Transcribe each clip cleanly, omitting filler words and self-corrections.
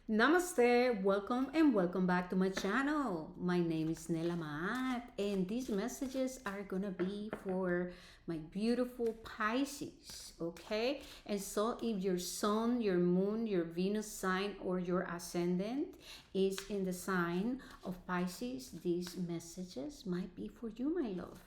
Namaste, welcome and welcome back to my channel. My name is Nela Maat, and these messages are gonna be for my beautiful Pisces, okay? And so if your sun, your moon, your Venus sign, or your ascendant is in the sign of Pisces, these messages might be for you, my love.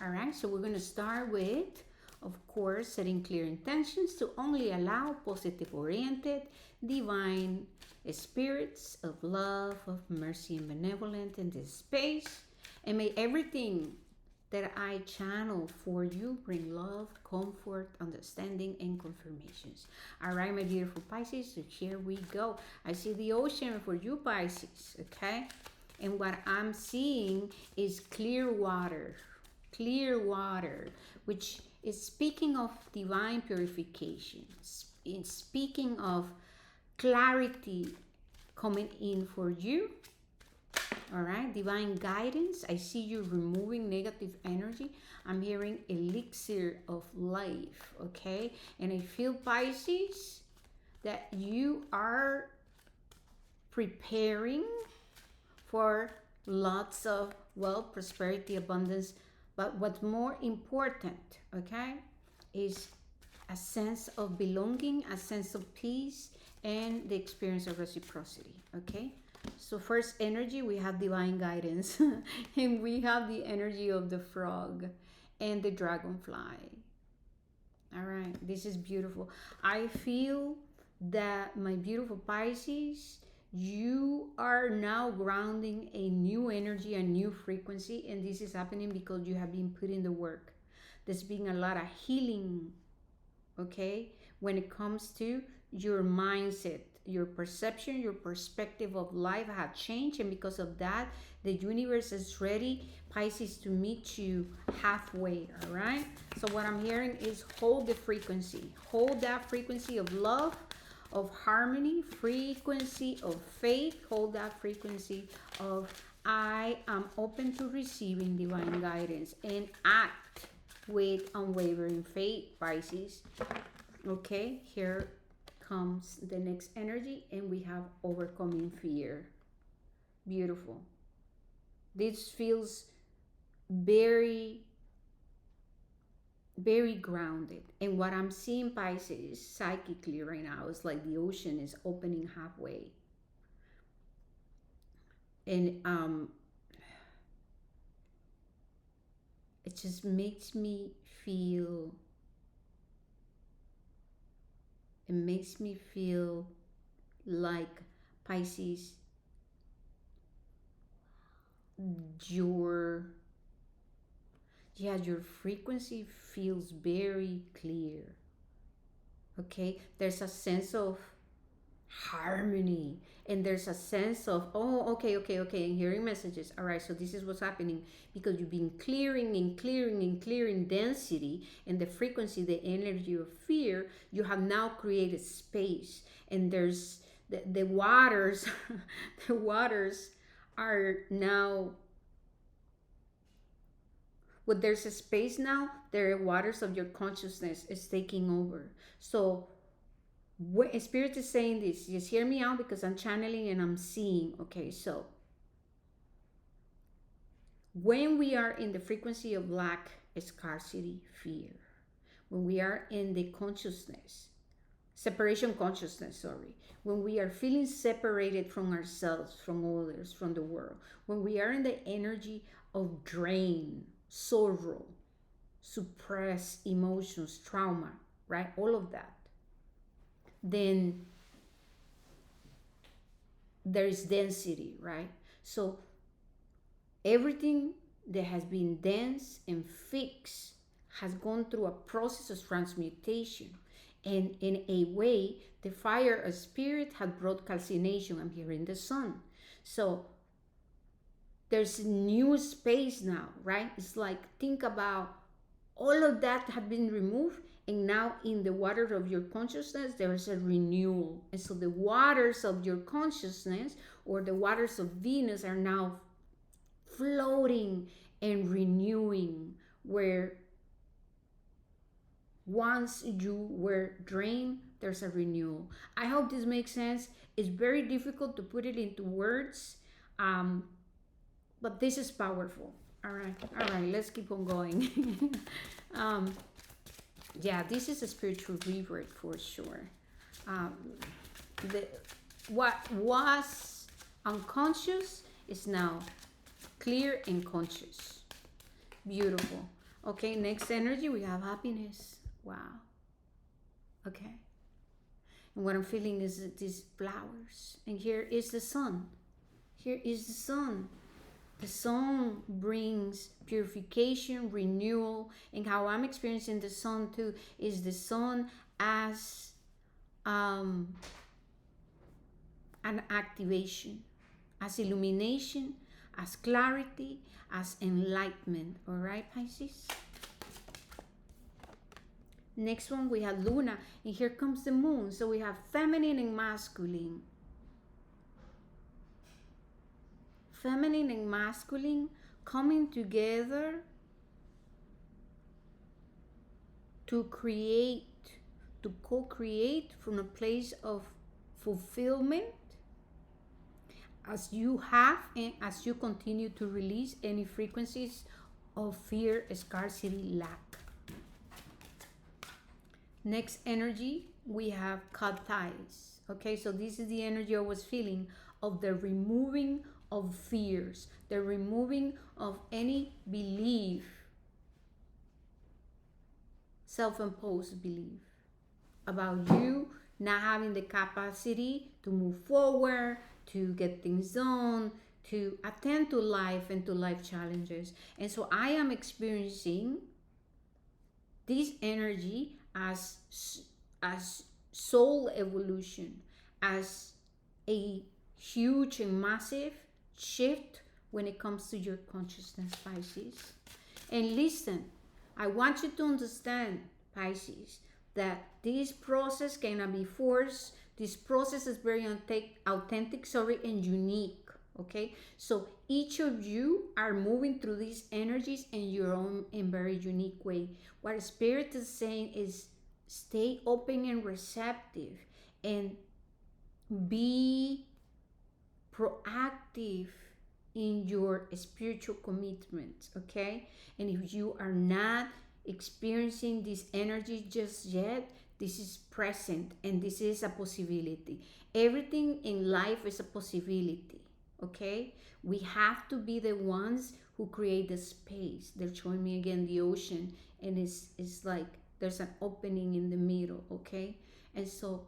All right, so we're gonna start with, of course, setting clear intentions to only allow positive oriented, divine spirits of love, of mercy, and benevolence in this space. And may everything that I channel for you bring love, comfort, understanding, and confirmations. All right, my beautiful Pisces, so here we go. I see the ocean for you, Pisces, okay? And what I'm seeing is clear water, which is speaking of divine purification, it's speaking of clarity coming in for you. All right, divine guidance. I see you removing negative energy. I'm hearing elixir of life, okay? And I feel, Pisces, that you are preparing for lots of wealth, prosperity, abundance. But what's more important, okay, is a sense of belonging, a sense of peace, and the experience of reciprocity, okay? So first energy, we have divine guidance and we have the energy of the frog and the dragonfly. All right, this is beautiful. I feel that, my beautiful Pisces, you are now grounding a new energy, a new frequency, and this is happening because you have been putting the work. There's been a lot of healing, okay, when it comes to your mindset, your perception, your perspective of life have changed, and because of that, the universe is ready, Pisces, to meet you halfway. All right, so what I'm hearing is hold the frequency, hold that frequency of love, of harmony, frequency of faith, hold that frequency of I am open to receiving divine guidance, and act with unwavering faith, Pisces. Okay, here comes the next energy, and we have overcoming fear. Beautiful. This feels very, very grounded. And what I'm seeing, Pisces, psychically right now is like the ocean is opening halfway. And it just makes me feel, like, Pisces, your your frequency feels very clear. Okay, there's a sense of harmony, and there's a sense of, oh, okay, and hearing messages. All right, so this is what's happening because you've been clearing and clearing and clearing density and the frequency, the energy of fear. You have now created space, and there's the waters the waters are now, well, there's a space now, the waters of your consciousness is taking over. So what spirit is saying this, just hear me out because I'm channeling and I'm seeing. Okay, so when we are in the frequency of lack, scarcity, fear, when we are in the consciousness, separation consciousness, sorry, when we are feeling separated from ourselves, from others, from the world, when we are in the energy of drain, sorrow, suppressed emotions, trauma, right, all of that, then there is density, right? So everything that has been dense and fixed has gone through a process of transmutation. And in a way, the fire of spirit had brought calcination. I'm hearing the sun. So there's new space now, right? It's like, think about all of that had been removed, and now in the water of your consciousness there is a renewal. And so the waters of your consciousness, or the waters of Venus, are now floating and renewing, where once you were drained, there's a renewal. I hope this makes sense. It's very difficult to put it into words, but this is powerful. All right, let's keep on going. um, yeah, this is a spiritual rebirth for sure. Um, the, what was unconscious is now clear and conscious. Beautiful. Okay, next energy, we have happiness. Wow. Okay. And what I'm feeling is these flowers. And here is the sun. Here is the sun. The sun brings purification, renewal, and how I'm experiencing the sun too is the sun as an activation, as illumination, as clarity, as enlightenment. All right, Pisces? Next one, we have Luna, and here comes the moon. So we have feminine and masculine. Feminine and masculine coming together to create, to co-create from a place of fulfillment as you have and as you continue to release any frequencies of fear, scarcity, lack. Next energy, we have cut ties. Okay, so this is the energy I was feeling of the removing of fears, the removing of any belief, self-imposed belief about you not having the capacity to move forward, to get things done, to attend to life and to life challenges. And so I am experiencing this energy as soul evolution, as a huge and massive shift when it comes to your consciousness, Pisces. And listen, I want you to understand, Pisces, that this process cannot be forced. This process is very authentic, and unique. Okay, so each of you are moving through these energies in your own and very unique way. What Spirit is saying is stay open and receptive and be proactive in your spiritual commitment. Okay, and if you are not experiencing this energy just yet, this is present and this is a possibility. Everything in life is a possibility. Okay, we have to be the ones who create the space. They're showing me again the ocean, and it's like there's an opening in the middle. Okay, and so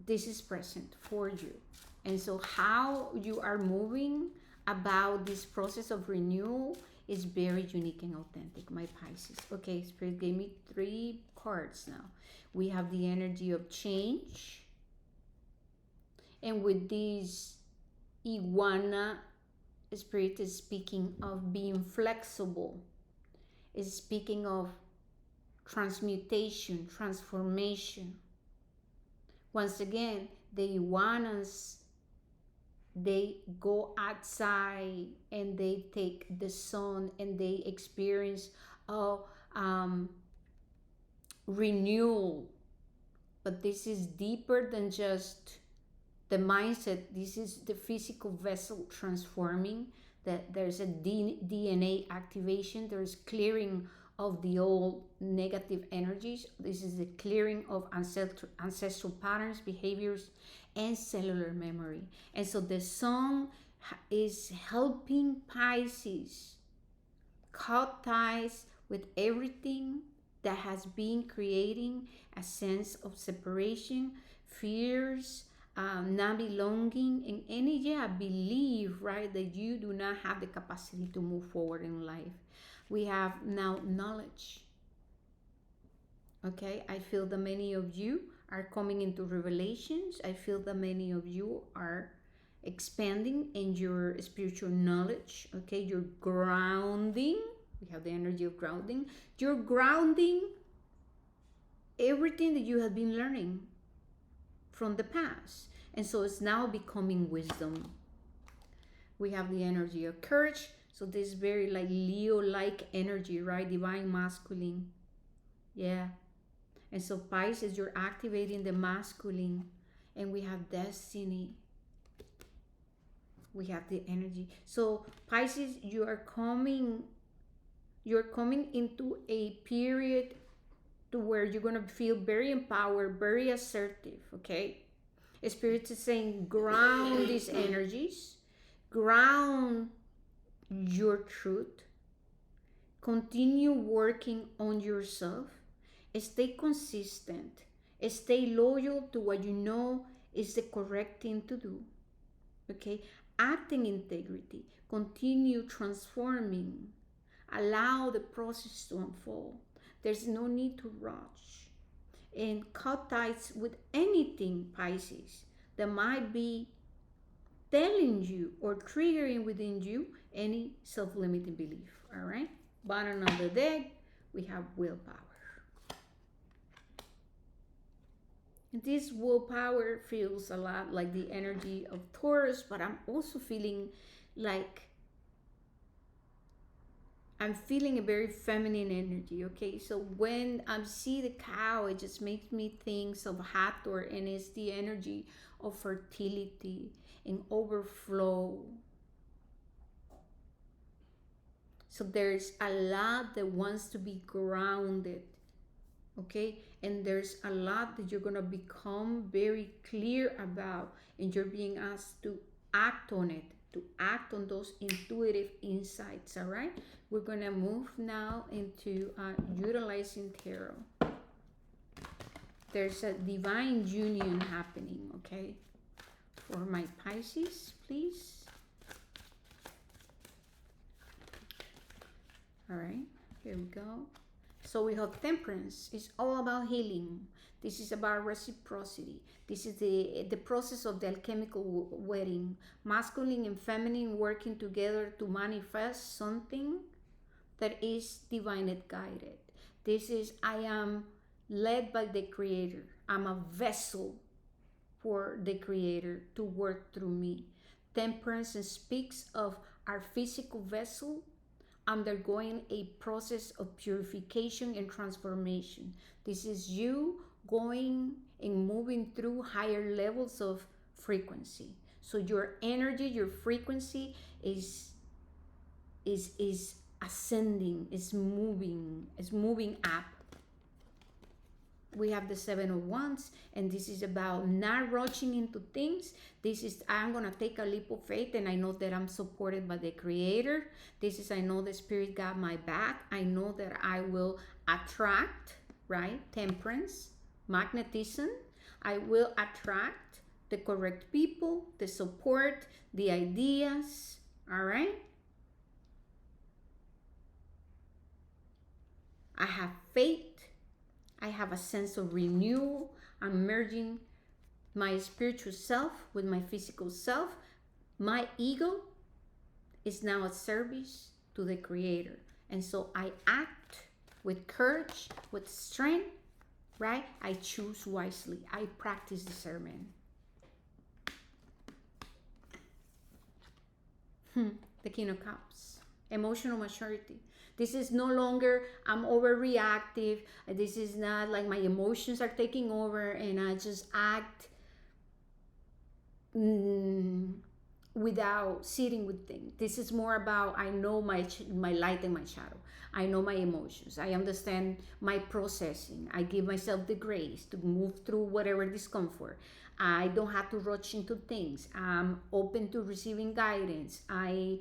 this is present for you. And so how you are moving about this process of renewal is very unique and authentic, my Pisces. Okay, Spirit gave me 3 cards now. We have the energy of change, and with this iguana, Spirit is speaking of being flexible, is speaking of transmutation, transformation. Once again, the iguanas, they go outside and they take the sun and they experience renewal. But this is deeper than just the mindset. This is the physical vessel transforming, that there's a DNA activation, there's clearing of the old negative energies. This is the clearing of ancestral patterns, behaviors, and cellular memory. And so the sun is helping Pisces cut ties with everything that has been creating a sense of separation, fears, not belonging, and any belief, right, that you do not have the capacity to move forward in life. We have now knowledge. Okay, I feel that many of you are coming into revelations. I feel that many of you are expanding in your spiritual knowledge. Okay, you're grounding. We have the energy of grounding. You're grounding everything that you have been learning from the past. And so it's now becoming wisdom. We have the energy of courage. So this is very like Leo-like energy, right? Divine masculine. Yeah. And so Pisces, you're activating the masculine, and we have destiny. We have the energy. So Pisces, you're coming into a period to where you're going to feel very empowered, very assertive, okay? Spirit is saying ground these energies, ground your truth, continue working on yourself, stay consistent, stay loyal to what you know is the correct thing to do, okay? Act in integrity, continue transforming, allow the process to unfold. There's no need to rush. And cut ties with anything, Pisces, that might be telling you or triggering within you any self-limiting belief. All right. Bottom of the deck, we have willpower. And this willpower feels a lot like the energy of Taurus, but I'm also feeling like I'm feeling a very feminine energy, okay? So when I see the cow, it just makes me think of Hathor, and it's the energy of fertility and overflow. So there's a lot that wants to be grounded, okay? And there's a lot that you're gonna become very clear about, and you're being asked to act on it, to act on those intuitive insights. All right, we're gonna move now into utilizing tarot. There's a divine union happening, okay, for my Pisces, please. All right, here we go. So we have Temperance. It's all about healing. This is about reciprocity. This is the process of the alchemical wedding. Masculine and feminine working together to manifest something that is divinely guided. This is, I am led by the Creator. I'm a vessel for the Creator to work through me. Temperance speaks of our physical vessel undergoing a process of purification and transformation. This is you going and moving through higher levels of frequency. So your energy, your frequency is ascending, is moving up. We have the Seven of Wands, and this is about not rushing into things. This is, I'm gonna take a leap of faith, and I know that I'm supported by the Creator. This is, I know the Spirit got my back. I know that I will attract, right? Temperance, magnetism. I will attract the correct people, the support, the ideas. All right. I have faith. I have a sense of renewal. I'm merging my spiritual self with my physical self. My ego is now at service to the Creator. And so I act with courage, with strength, right? I choose wisely. I practice discernment. The King of Cups. Emotional maturity. This is no longer I'm overreactive. This is not like my emotions are taking over and I just act without sitting with things. This is more about I know my light and my shadow. I know my emotions. I understand my processing. I give myself the grace to move through whatever discomfort. I don't have to rush into things. I'm open to receiving guidance. I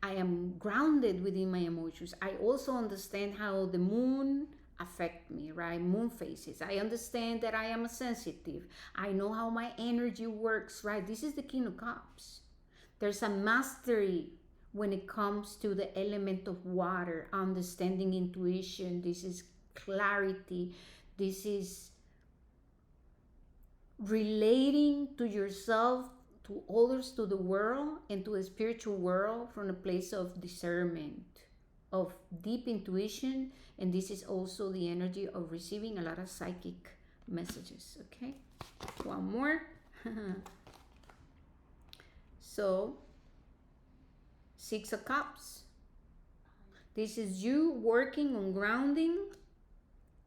am grounded within my emotions. I also understand how the moon affect me, right? Moon phases. I understand that I am sensitive. I know how my energy works, right? This is the King of Cups. There's a mastery when it comes to the element of water, understanding intuition. This is clarity. This is relating to yourself, to others, to the world, and to the spiritual world from a place of discernment, of deep intuition. And this is also the energy of receiving a lot of psychic messages. Okay, one more. So, Six of Cups. This is you working on grounding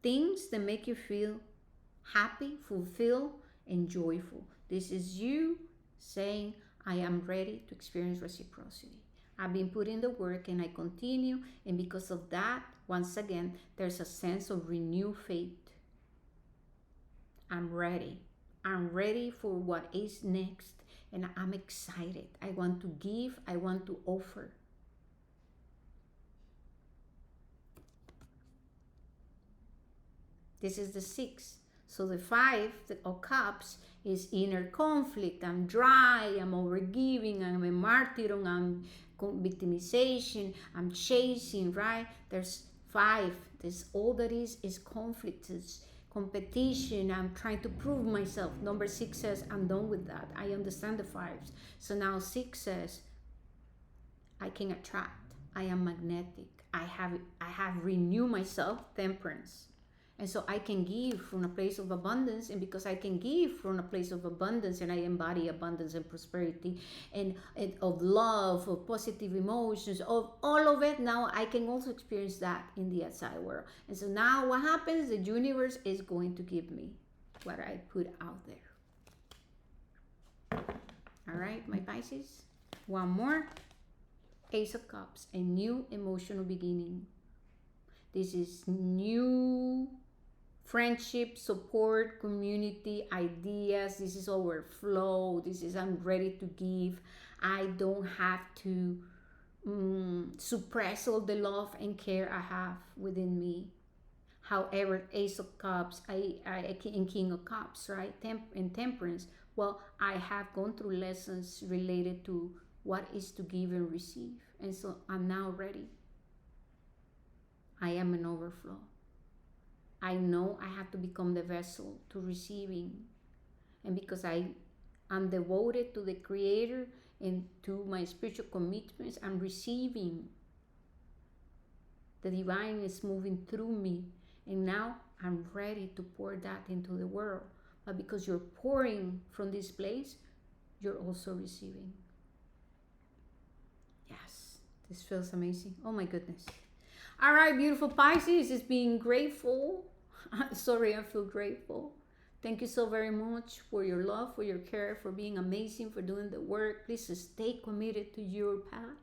things that make you feel happy, fulfilled, and joyful. This is you saying, I am ready to experience reciprocity. I've been putting the work and I continue. And because of that, once again, there's a sense of renewed faith. I'm ready. I'm ready for what is next. And I'm excited. I want to give. I want to offer. This is the 6. So the 5 of Cups is inner conflict. I'm dry, I'm overgiving, I'm a martyrdom, I'm victimization, I'm chasing, right? There's 5. This all that is conflict, is competition. I'm trying to prove myself. Number 6 says, I'm done with that. I understand the 5s. So now 6 says, I can attract. I am magnetic. I have renewed myself, temperance. And so I can give from a place of abundance. And because I can give from a place of abundance, and I embody abundance and prosperity and of love, of positive emotions, of all of it, now I can also experience that in the outside world. And so now what happens? The universe is going to give me what I put out there. All right, my Pisces. One more. Ace of Cups, a new emotional beginning. This is new friendship, support, community, ideas. This is overflow. This is I'm ready to give. I don't have to suppress all the love and care I have within me. However, Ace of Cups, and King of Cups, right? And Temperance. Well, I have gone through lessons related to what is to give and receive. And so I'm now ready. I am an overflow. I know I have to become the vessel to receiving. And because I'm devoted to the Creator and to my spiritual commitments, I'm receiving. The divine is moving through me. And now I'm ready to pour that into the world. But because you're pouring from this place, you're also receiving. Yes, this feels amazing. Oh my goodness. All right, beautiful Pisces, it's being grateful. Sorry, I feel grateful. Thank you so very much for your love, for your care, for being amazing, for doing the work. Please stay committed to your path.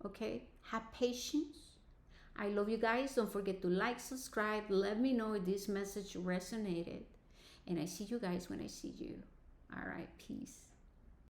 Okay? Have patience. I love you guys. Don't forget to like, subscribe. Let me know if this message resonated. And I see you guys when I see you. All right, peace.